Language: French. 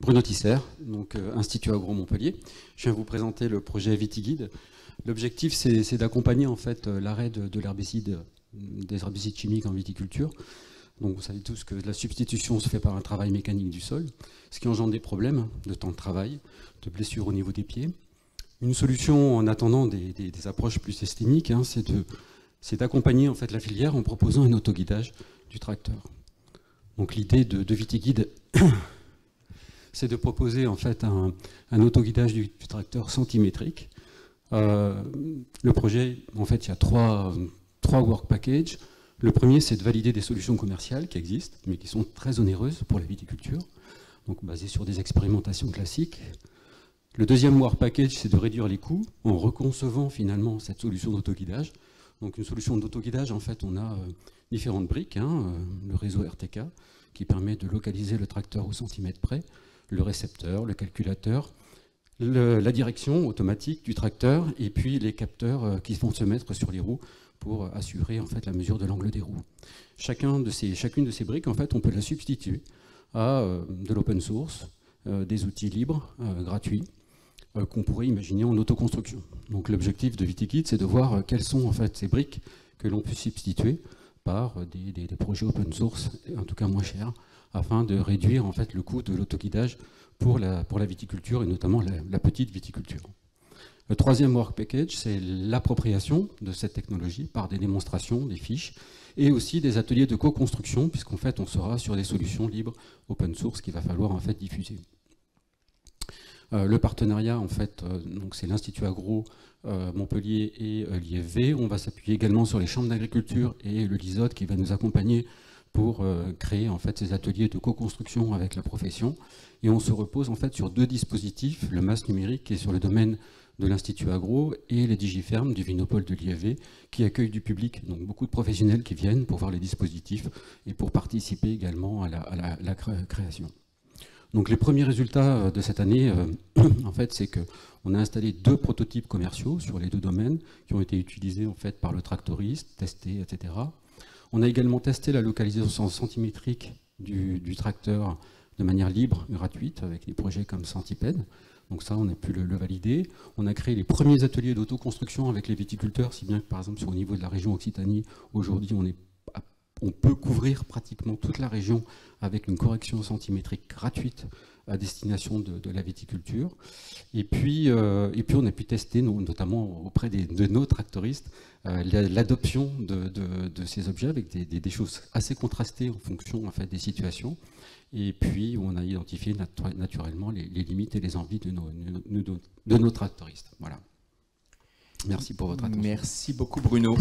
Bruno Tisser, donc Institut Agro Montpellier. Je viens vous présenter le projet VitiGuide. L'objectif, c'est d'accompagner en fait l'arrêt de l'herbicide, des herbicides chimiques en viticulture. Donc vous savez tous que la substitution se fait par un travail mécanique du sol, ce qui engendre des problèmes de temps de travail, de blessures au niveau des pieds. Une solution en attendant des approches plus systémiques, hein, c'est d'accompagner en fait la filière en proposant un autoguidage du tracteur. Donc l'idée de VitiGuide, c'est de proposer en fait un autoguidage du tracteur centimétrique. Le projet, en fait, il y a trois work packages. Le premier, c'est de valider des solutions commerciales qui existent, mais qui sont très onéreuses pour la viticulture, donc basées sur des expérimentations classiques. Le deuxième work package, c'est de réduire les coûts en reconcevant finalement cette solution d'autoguidage. Donc une solution d'autoguidage, en fait, on a différentes briques, hein, le réseau RTK, qui permet de localiser le tracteur au centimètre près, le récepteur, le calculateur, la direction automatique du tracteur et puis les capteurs qui vont se mettre sur les roues pour assurer en fait la mesure de l'angle des roues. Chacune de ces briques, en fait, on peut la substituer à de l'open source, des outils libres, gratuits, qu'on pourrait imaginer en autoconstruction. Donc l'objectif de VitiGuide, c'est de voir quelles sont en fait ces briques que l'on peut substituer par des projets open source, en tout cas moins chers, afin de réduire en fait le coût de l'autoguidage pour la viticulture et notamment la petite viticulture. Le troisième work package, c'est l'appropriation de cette technologie par des démonstrations, des fiches et aussi des ateliers de co-construction, puisqu'en fait on sera sur des solutions libres open source qu'il va falloir en fait diffuser. Le partenariat, en fait, donc c'est l'Institut Agro Montpellier et l'IFV. On va s'appuyer également sur les chambres d'agriculture et le LISOT qui va nous accompagner pour créer en fait ces ateliers de co-construction avec la profession. Et on se repose en fait sur deux dispositifs, le MAS numérique qui est sur le domaine de l'Institut Agro et les Digifermes du Vinopole de l'IFV qui accueillent du public, donc beaucoup de professionnels qui viennent pour voir les dispositifs et pour participer également à la création. Donc les premiers résultats de cette année, en fait, c'est qu'on a installé 2 prototypes commerciaux sur les 2 domaines qui ont été utilisés en fait par le tractoriste, testés, etc. On a également testé la localisation centimétrique du tracteur de manière libre, gratuite, avec des projets comme Centipede. Donc ça, on a pu le valider. On a créé les premiers ateliers d'autoconstruction avec les viticulteurs, si bien que par exemple, au niveau de la région Occitanie, aujourd'hui, on peut couvrir pratiquement toute la région avec une correction centimétrique gratuite à destination de la viticulture. Et puis on a pu tester, notamment auprès de nos tractoristes, l'adoption de ces objets avec des choses assez contrastées en fonction en fait, des situations. Et puis on a identifié naturellement les limites et les envies de nos tractoristes. Voilà. Merci pour votre attention. Merci beaucoup Bruno.